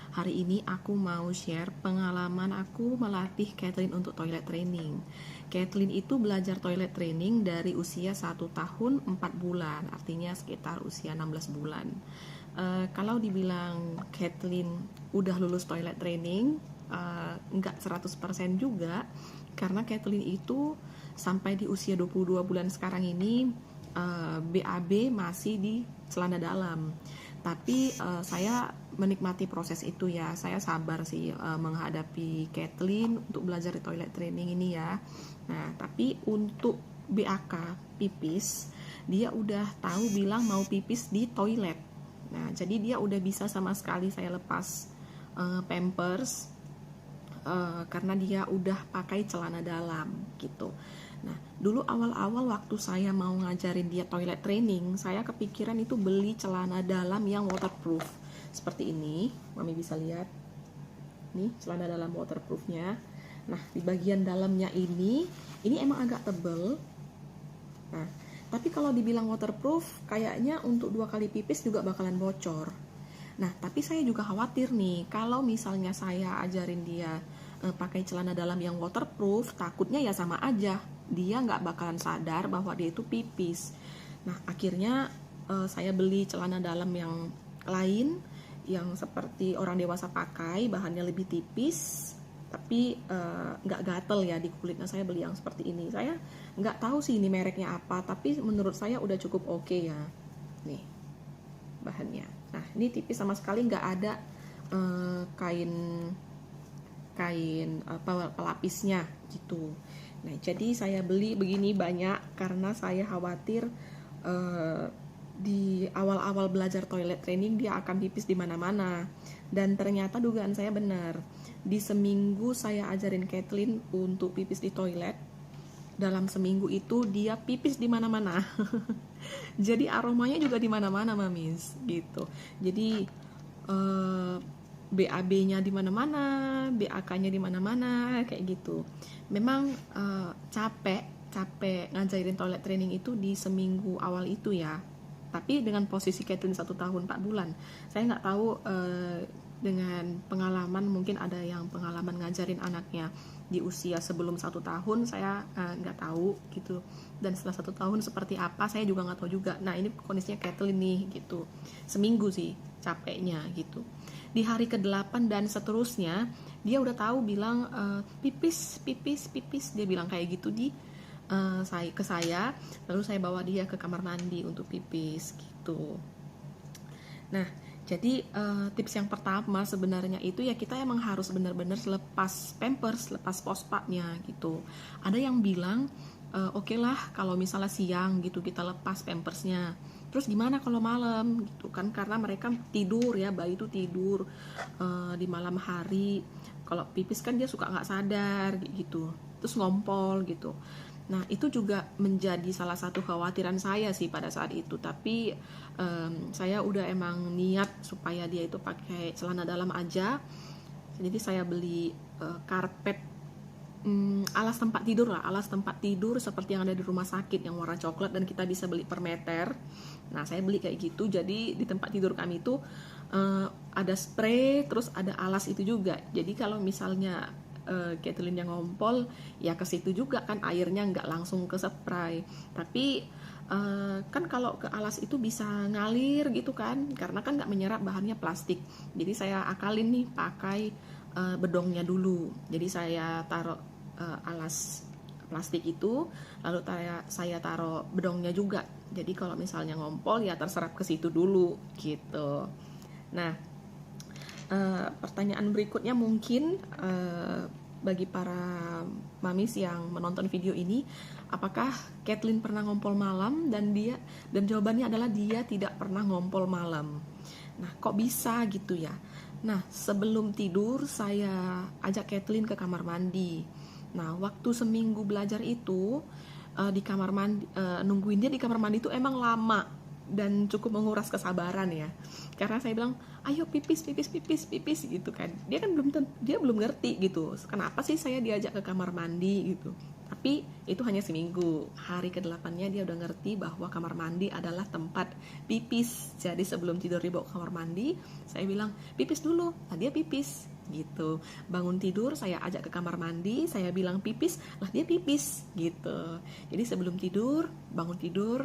Hari ini aku mau share pengalaman aku melatih Kathleen untuk toilet training. Kathleen itu belajar toilet training dari usia 1 tahun 4 bulan, artinya sekitar usia 16 bulan. Kalau dibilang Kathleen udah lulus toilet training, enggak 100% juga, karena Kathleen itu sampai di usia 22 bulan sekarang ini BAB masih di celana dalam. Tapi saya menikmati proses itu ya. Saya sabar sih menghadapi Kathleen untuk belajar di toilet training ini ya. Nah, tapi untuk BAK pipis, dia udah tahu bilang mau pipis di toilet. Nah, jadi dia udah bisa sama sekali saya lepas pampers karena dia udah pakai celana dalam gitu. Nah, dulu awal-awal waktu saya mau ngajarin dia toilet training, saya kepikiran itu beli celana dalam yang waterproof. Seperti ini, Mami bisa lihat. Nih, celana dalam waterproofnya. Nah, di bagian dalamnya ini emang agak tebel. Nah, tapi kalau dibilang waterproof, kayaknya untuk 2 kali pipis juga bakalan bocor. Nah, tapi saya juga khawatir nih, kalau misalnya saya ajarin dia pakai celana dalam yang waterproof, takutnya ya sama aja, dia nggak bakalan sadar bahwa dia itu pipis. Nah, akhirnya saya beli celana dalam yang lain, yang seperti orang dewasa pakai, bahannya lebih tipis, tapi nggak gatel ya di kulitnya. Saya beli yang seperti ini. Saya nggak tahu sih ini mereknya apa, tapi menurut saya udah cukup oke ya. Nih, bahannya. Nah, ini tipis sama sekali, nggak ada kain pelapisnya gitu. Nah, jadi saya beli begini banyak karena saya khawatir di awal-awal belajar toilet training dia akan pipis di mana-mana. Dan ternyata dugaan saya benar. Di seminggu saya ajarin Kathleen untuk pipis di toilet, dalam seminggu itu dia pipis di mana-mana. Jadi aromanya juga di mana-mana, Mamis, gitu. Jadi BAB-nya di mana-mana, BAK-nya di mana-mana, kayak gitu. Memang capek ngajarin toilet training itu di seminggu awal itu ya. Tapi dengan posisi Kathleen 1 tahun 4 bulan, saya nggak tahu dengan pengalaman, mungkin ada yang pengalaman ngajarin anaknya di usia sebelum 1 tahun, saya nggak tahu gitu. Dan setelah 1 tahun seperti apa, saya juga nggak tahu juga. Nah, ini kondisinya Kathleen nih gitu. Seminggu sih capeknya gitu. Di hari ke-8 dan seterusnya, dia udah tahu bilang pipis, dia bilang kayak gitu ke saya, lalu saya bawa dia ke kamar mandi untuk pipis gitu. Nah, jadi tips yang pertama sebenarnya itu ya, kita emang harus benar-benar lepas pampers, lepas pospatnya gitu. Ada yang bilang oke lah kalau misalnya siang gitu kita lepas pampersnya. Terus gimana kalau malam gitu kan, karena mereka tidur ya, bayi itu tidur di malam hari. Kalau pipis kan dia suka nggak sadar gitu, terus ngompol gitu. Nah, itu juga menjadi salah satu khawatiran saya sih pada saat itu. Tapi saya udah emang niat supaya dia itu pakai celana dalam aja. Jadi saya beli karpet, alas tempat tidur lah, alas tempat tidur seperti yang ada di rumah sakit yang warna coklat dan kita bisa beli per meter. Nah, saya beli kayak gitu. Jadi di tempat tidur kami itu ada spray, terus ada alas itu juga. Jadi kalau misalnya Kathleen yang ngompol, ya ke situ juga kan airnya nggak langsung ke spray. Tapi kan kalau ke alas itu bisa ngalir gitu kan, karena kan nggak menyerap, bahannya plastik. Jadi saya akalin nih pakai bedongnya dulu. Jadi saya taruh alas plastik itu, lalu saya taruh bedongnya juga. Jadi kalau misalnya ngompol ya terserap ke situ dulu gitu. Nah, pertanyaan berikutnya mungkin bagi para mamis yang menonton video ini, apakah Kathleen pernah ngompol malam? Dan jawabannya adalah dia tidak pernah ngompol malam. Nah, kok bisa gitu ya? Nah, sebelum tidur saya ajak Kathleen ke kamar mandi. Nah, waktu seminggu belajar itu di kamar mandi, nungguin dia di kamar mandi itu emang lama dan cukup menguras kesabaran ya, karena saya bilang ayo pipis gitu kan. Dia kan belum ngerti gitu, kenapa sih saya diajak ke kamar mandi gitu. Tapi Tapi itu hanya seminggu. Hari ke-8-nya dia udah ngerti bahwa kamar mandi adalah tempat pipis. Jadi sebelum tidur dibawa ke kamar mandi, saya bilang pipis dulu. Nah, dia pipis gitu. Bangun tidur saya ajak ke kamar mandi, saya bilang pipis, lah dia pipis gitu. Jadi sebelum tidur, bangun tidur,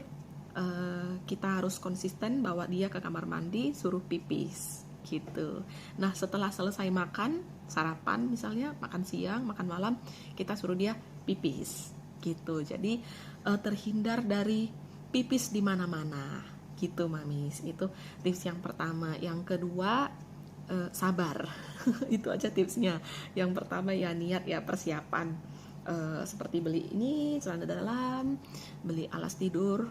kita harus konsisten bawa dia ke kamar mandi, suruh pipis gitu. Nah, setelah selesai makan, sarapan misalnya, makan siang, makan malam, kita suruh dia pipis gitu. Jadi terhindar dari pipis di mana-mana gitu, Mamis. Itu tips yang pertama. Yang kedua, sabar. Itu aja tipsnya. Yang pertama ya niat, ya persiapan, seperti beli ini celana dalam, beli alas tidur,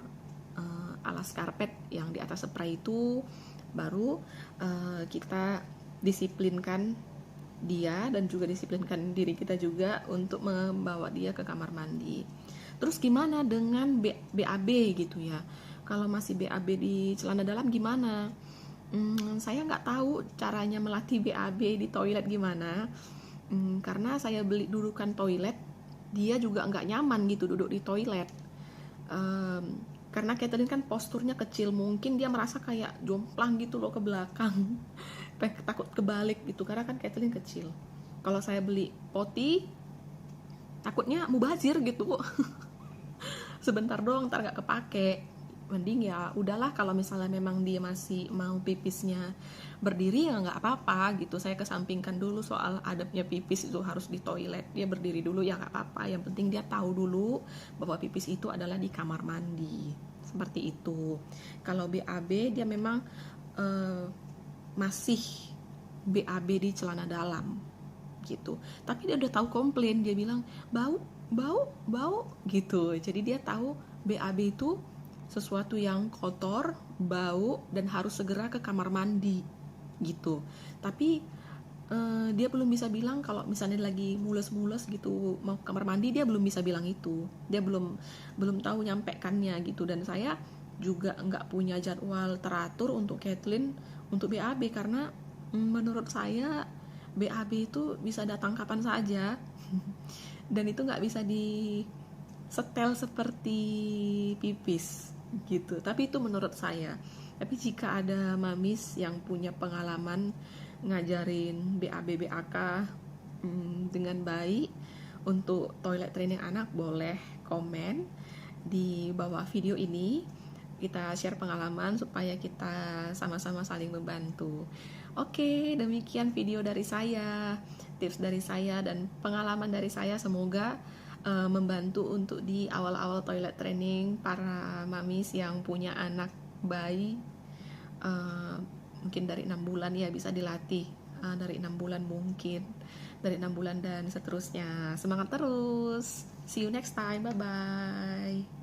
alas karpet yang di atas spray itu, baru kita disiplinkan dia dan juga disiplinkan diri kita juga untuk membawa dia ke kamar mandi. Terus gimana dengan BAB gitu ya? Kalau masih BAB di celana dalam gimana? Saya nggak tahu caranya melatih BAB di toilet gimana, karena saya beli dudukan toilet, dia juga nggak nyaman gitu duduk di toilet. Karena Catherine kan posturnya kecil, mungkin dia merasa kayak jomplang gitu loh ke belakang, takut kebalik gitu karena kan Catherine kecil. Kalau saya beli poti, takutnya mubazir gitu. Sebentar doang, ntar nggak kepake. Mending ya udahlah, kalau misalnya memang dia masih mau pipisnya berdiri ya nggak apa-apa gitu. Saya kesampingkan dulu soal adabnya pipis itu harus di toilet, dia berdiri dulu ya nggak apa-apa. Yang penting dia tahu dulu bahwa pipis itu adalah di kamar mandi, seperti itu. Kalau BAB dia memang masih BAB di celana dalam gitu, tapi dia udah tahu komplain, dia bilang bau gitu. Jadi dia tahu BAB itu sesuatu yang kotor, bau, dan harus segera ke kamar mandi gitu. Tapi dia belum bisa bilang kalau misalnya lagi mules-mules gitu mau ke kamar mandi, dia belum bisa bilang itu. Dia belum tahu nyampekannya gitu. Dan saya juga nggak punya jadwal teratur untuk Kathleen untuk BAB, karena menurut saya BAB itu bisa datang kapan saja dan itu nggak bisa disetel seperti pipis gitu. Tapi itu menurut saya. Tapi jika ada mamis yang punya pengalaman ngajarin BAB BAK dengan baik untuk toilet training anak, boleh komen di bawah video ini. Kita share pengalaman supaya kita sama-sama saling membantu. Oke, demikian video dari saya, tips dari saya dan pengalaman dari saya. Semoga membantu untuk di awal-awal toilet training para mamis yang punya anak bayi, mungkin dari 6 bulan ya bisa dilatih, dari 6 bulan mungkin, dari 6 bulan dan seterusnya. Semangat terus, see you next time, bye bye.